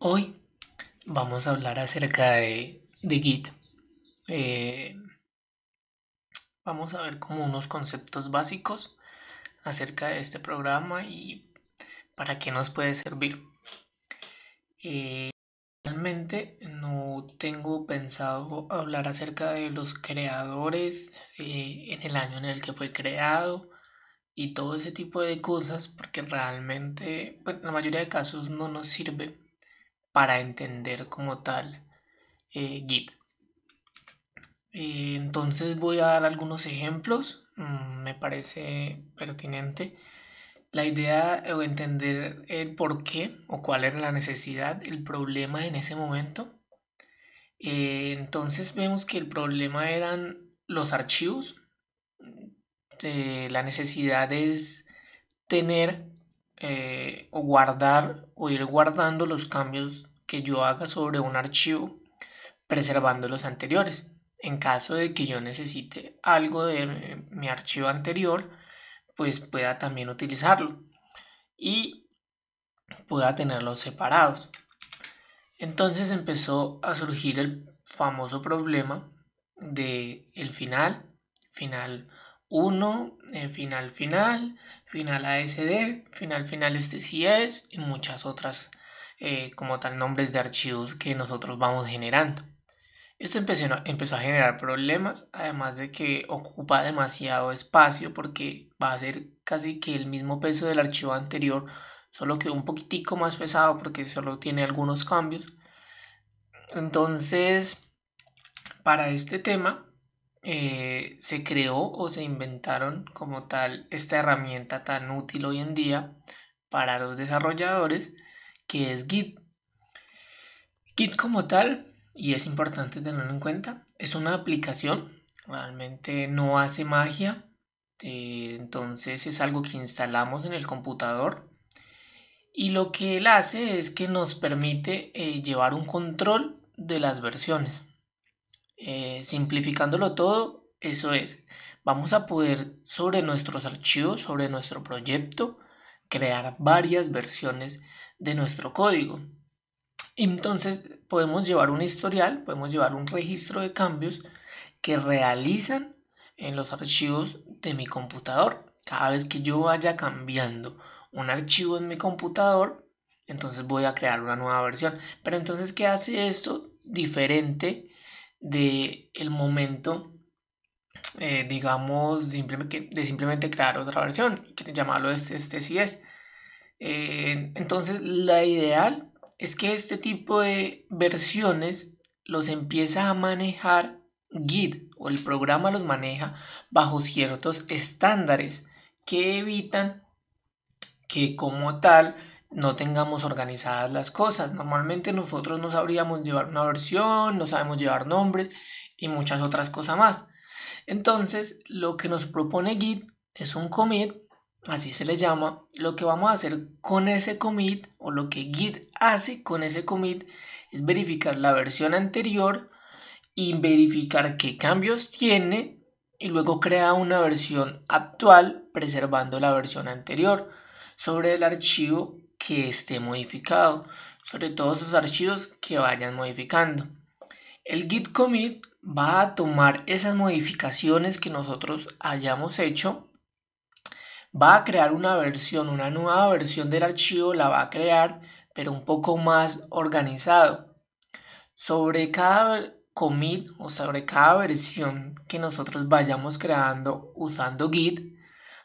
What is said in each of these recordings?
Hoy vamos a hablar acerca de Git. Eh, Vamos a ver como unos conceptos básicos acerca de este programa y para qué nos puede servir. Eh, Realmente no tengo pensado hablar acerca de los creadores, en el año en el que fue creado y todo ese tipo de cosas, porque realmente, pues, en la mayoría de casos no nos sirve para entender como tal Git. Entonces voy a dar algunos ejemplos, me parece pertinente. La idea o entender el por qué o cuál era la necesidad, el problema en ese momento. Entonces vemos que el problema eran los archivos. La necesidad es tener o guardar o ir guardando los cambios que yo haga sobre un archivo, preservando los anteriores. En caso de que yo necesite algo de mi archivo anterior, pues pueda también utilizarlo y pueda tenerlos separados. Entonces empezó a surgir el famoso problema de el final, final 1, final final, final ASD, final final este sí es y muchas otras como tal nombres de archivos que nosotros vamos generando. Esto empezó a generar problemas, además de que ocupa demasiado espacio porque va a ser casi que el mismo peso del archivo anterior, solo que un poquitico más pesado porque solo tiene algunos cambios. Entonces, para este tema se creó o se inventaron como tal esta herramienta tan útil hoy en día para los desarrolladores que es Git. Git como tal, y es importante tenerlo en cuenta, es una aplicación, realmente no hace magia, entonces es algo que instalamos en el computador y lo que él hace es que nos permite llevar un control de las versiones. Simplificándolo todo, eso es, vamos a poder sobre nuestros archivos, sobre nuestro proyecto, crear varias versiones de nuestro código. Entonces podemos llevar un historial, podemos llevar un registro de cambios que realizan en los archivos de mi computador. Cada vez que yo vaya cambiando un archivo en mi computador, entonces voy a crear una nueva versión. Pero entonces, ¿qué hace esto diferente de el momento, digamos, de simplemente crear otra versión? Quieren llamarlo este sí es. Entonces, la ideal es que este tipo de versiones los empieza a manejar Git o el programa los maneja bajo ciertos estándares que evitan que como tal no tengamos organizadas las cosas. Normalmente nosotros no sabríamos llevar una versión, no sabemos llevar nombres y muchas otras cosas más. Entonces, lo que nos propone Git es un commit, así se le llama. Lo que vamos a hacer con ese commit o lo que Git hace con ese commit es verificar la versión anterior y verificar qué cambios tiene y luego crea una versión actual preservando la versión anterior sobre el archivo que esté modificado, sobre todos esos archivos que vayan modificando. El git commit va a tomar esas modificaciones que nosotros hayamos hecho, va a crear una versión, una nueva versión del archivo, la va a crear, pero un poco más organizado. Sobre cada commit o sobre cada versión que nosotros vayamos creando usando Git,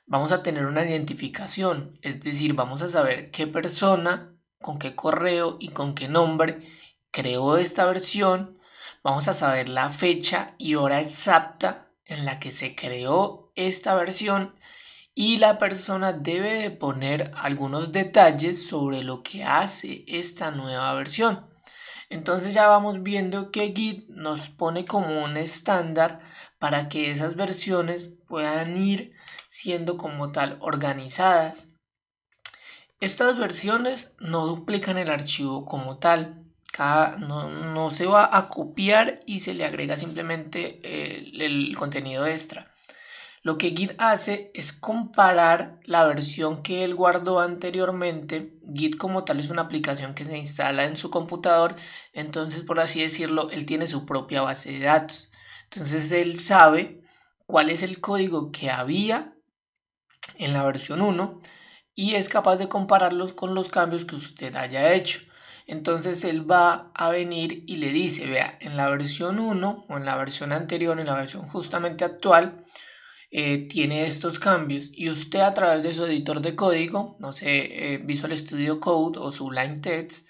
vamos a tener una identificación, es decir, vamos a saber qué persona, con qué correo y con qué nombre creó esta versión. Vamos a saber la fecha y hora exacta en la que se creó esta versión y la persona debe de poner algunos detalles sobre lo que hace esta nueva versión. Entonces ya vamos viendo que Git nos pone como un estándar para que esas versiones puedan ir siendo como tal organizadas. Estas versiones no duplican el archivo como tal. No se va a copiar y se le agrega simplemente el contenido extra. Lo que Git hace es comparar la versión que él guardó anteriormente. Git como tal es una aplicación que se instala en su computador, entonces por así decirlo, él tiene su propia base de datos. Entonces él sabe cuál es el código que había en la versión 1 y es capaz de compararlos con los cambios que usted haya hecho. Entonces él va a venir y le dice, vea, en la versión 1 o en la versión anterior, en la versión justamente actual, tiene estos cambios y usted a través de su editor de código, no sé, Visual Studio Code o Sublime Text,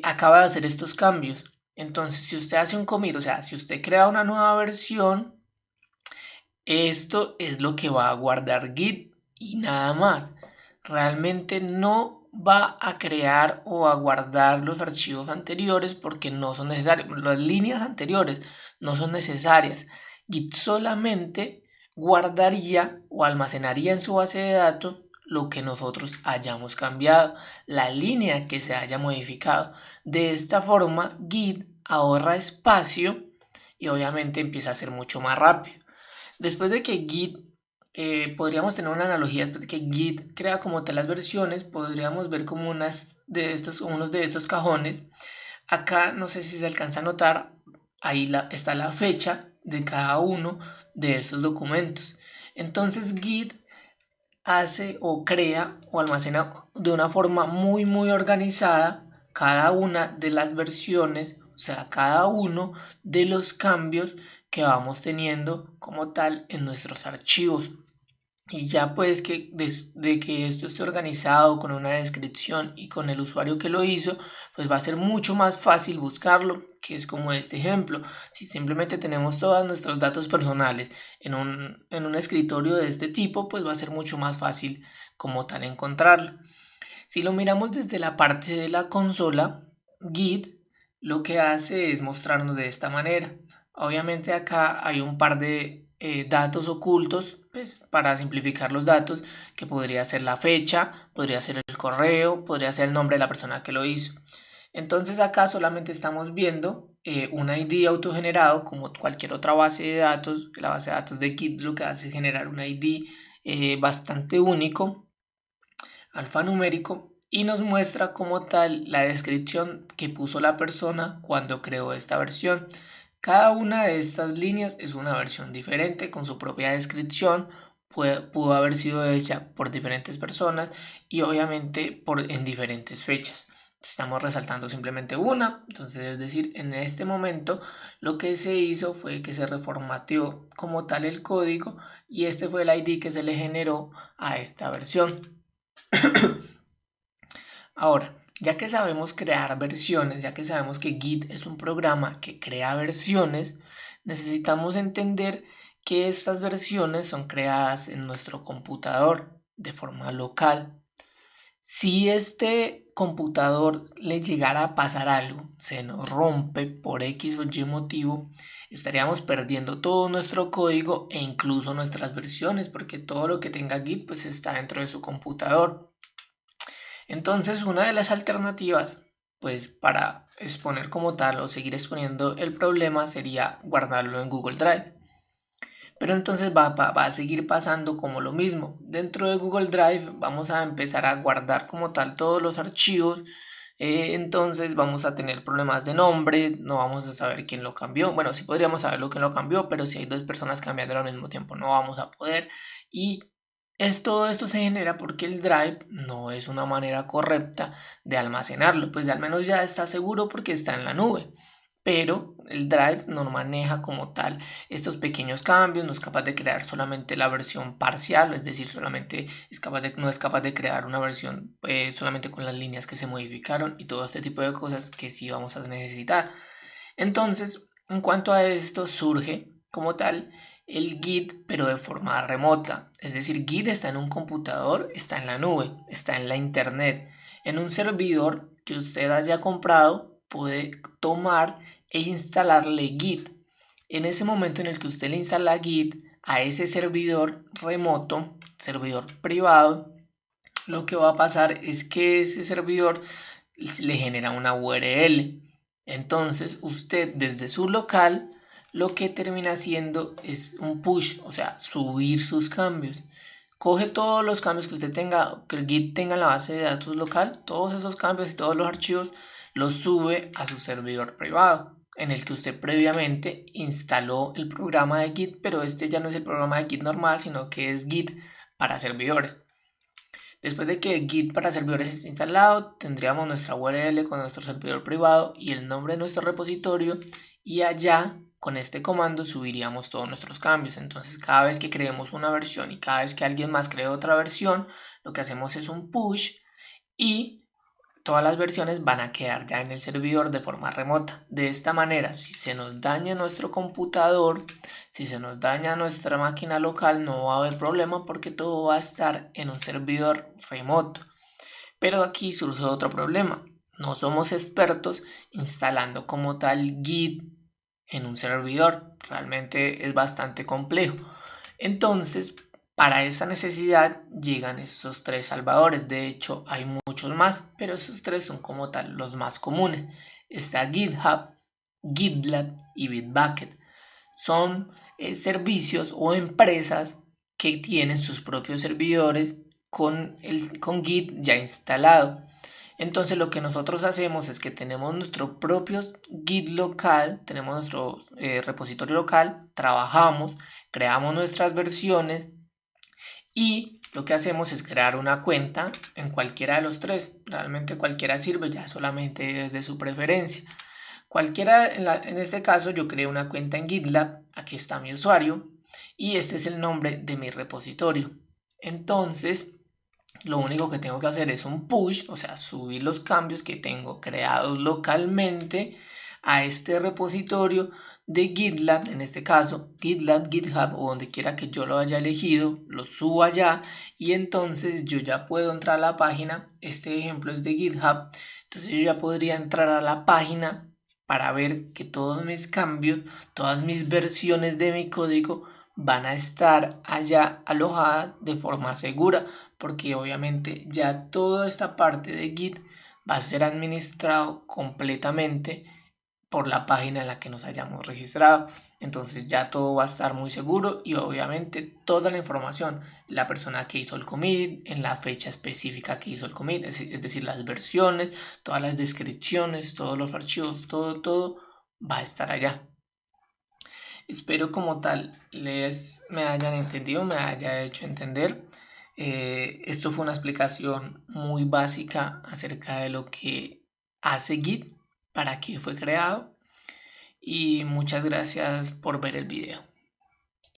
acaba de hacer estos cambios. Entonces, si usted hace un commit, o sea, si usted crea una nueva versión, esto es lo que va a guardar Git y nada más. Realmente no va a crear o a guardar los archivos anteriores porque no son necesarios. Las líneas anteriores no son necesarias. Git solamente guardaría o almacenaría en su base de datos lo que nosotros hayamos cambiado, la línea que se haya modificado. De esta forma, Git ahorra espacio y obviamente empieza a ser mucho más rápido. Después de que Git, podríamos tener una analogía, después de que Git crea como tal las versiones, podríamos ver como unos de estos cajones. Acá no sé si se alcanza a notar, ahí está la fecha de cada uno de esos documentos. Entonces Git hace o crea o almacena de una forma muy organizada cada una de las versiones, o sea, cada uno de los cambios que vamos teniendo como tal en nuestros archivos. Y ya pues que de que esto esté organizado con una descripción y con el usuario que lo hizo, pues va a ser mucho más fácil buscarlo, que es como este ejemplo. Si simplemente tenemos todos nuestros datos personales en un escritorio de este tipo, pues va a ser mucho más fácil como tal encontrarlo. Si lo miramos desde la parte de la consola, Git lo que hace es mostrarnos de esta manera. Obviamente acá hay un par de datos ocultos, pues para simplificar los datos, que podría ser la fecha, podría ser el correo, podría ser el nombre de la persona que lo hizo. Entonces acá solamente estamos viendo un ID autogenerado como cualquier otra base de datos. La base de datos de Git lo que hace es generar un ID bastante único, alfanumérico, y nos muestra como tal la descripción que puso la persona cuando creó esta versión. Cada una de estas líneas es una versión diferente con su propia descripción. Pudo haber sido hecha por diferentes personas y obviamente en diferentes fechas. Estamos resaltando simplemente una, entonces es decir, en este momento lo que se hizo fue que se reformateó como tal el código y este fue el ID que se le generó a esta versión. Ahora, ya que sabemos crear versiones, ya que sabemos que Git es un programa que crea versiones, necesitamos entender que estas versiones son creadas en nuestro computador de forma local. Si este computador le llegara a pasar algo, se nos rompe por X o Y motivo, estaríamos perdiendo todo nuestro código e incluso nuestras versiones, porque todo lo que tenga Git pues está dentro de su computador. Entonces, una de las alternativas, pues para exponer como tal o seguir exponiendo el problema sería guardarlo en Google Drive. Pero entonces va a seguir pasando como lo mismo. Dentro de Google Drive vamos a empezar a guardar como tal todos los archivos. Entonces vamos a tener problemas de nombre, no vamos a saber quién lo cambió. Bueno, sí podríamos saber lo que lo cambió, pero si hay dos personas cambiando al mismo tiempo no vamos a poder. Y todo esto se genera porque el Drive no es una manera correcta de almacenarlo. Pues al menos ya está seguro porque está en la nube. Pero el Drive no maneja como tal estos pequeños cambios, no es capaz de crear solamente la versión parcial, es decir, solamente no es capaz de crear una versión solamente con las líneas que se modificaron y todo este tipo de cosas que sí vamos a necesitar. Entonces, en cuanto a esto, surge como tal el Git, pero de forma remota. Es decir, Git está en un computador, está en la nube, está en la internet. En un servidor que usted haya comprado, puede tomar e instalarle Git. En ese momento en el que usted le instala Git a ese servidor remoto, servidor privado, lo que va a pasar es que ese servidor le genera una URL. Entonces usted desde su local lo que termina haciendo es un push, o sea, subir sus cambios. Coge todos los cambios que usted tenga, que el Git tenga en la base de datos local, todos esos cambios y todos los archivos, los sube a su servidor privado, en el que usted previamente instaló el programa de Git, pero este ya no es el programa de Git normal, sino que es Git para servidores. Después de que Git para servidores esté instalado, tendríamos nuestra URL con nuestro servidor privado y el nombre de nuestro repositorio, y allá con este comando subiríamos todos nuestros cambios. Entonces cada vez que creemos una versión y cada vez que alguien más cree otra versión, lo que hacemos es un push y todas las versiones van a quedar ya en el servidor de forma remota. De esta manera, si se nos daña nuestro computador, si se nos daña nuestra máquina local, no va a haber problema porque todo va a estar en un servidor remoto. Pero aquí surge otro problema. No somos expertos instalando como tal Git en un servidor. Realmente es bastante complejo. Entonces, para esa necesidad llegan estos tres salvadores. De hecho, hay muchos más, pero esos tres son como tal los más comunes. Está GitHub, GitLab y Bitbucket. Son servicios o empresas que tienen sus propios servidores con Git ya instalado. Entonces lo que nosotros hacemos es que tenemos nuestro propio Git local, tenemos nuestro repositorio local, trabajamos, creamos nuestras versiones y lo que hacemos es crear una cuenta en cualquiera de los tres. Realmente cualquiera sirve, ya solamente es de su preferencia. Cualquiera, en este caso yo creé una cuenta en GitLab, aquí está mi usuario y este es el nombre de mi repositorio. Entonces lo único que tengo que hacer es un push, o sea, subir los cambios que tengo creados localmente a este repositorio de GitLab, en este caso GitLab, GitHub o donde quiera que yo lo haya elegido, lo subo allá y entonces yo ya puedo entrar a la página. Este ejemplo es de GitHub, entonces yo ya podría entrar a la página para ver que todos mis cambios, todas mis versiones de mi código van a estar allá alojadas de forma segura, porque obviamente ya toda esta parte de Git va a ser administrado completamente por la página en la que nos hayamos registrado. Entonces ya todo va a estar muy seguro y obviamente toda la información, la persona que hizo el commit, en la fecha específica que hizo el commit, es decir, las versiones, todas las descripciones, todos los archivos, todo va a estar allá. Espero como tal me hayan entendido, me haya hecho entender. Esto fue una explicación muy básica acerca de lo que hace Git, para qué fue creado y muchas gracias por ver el video.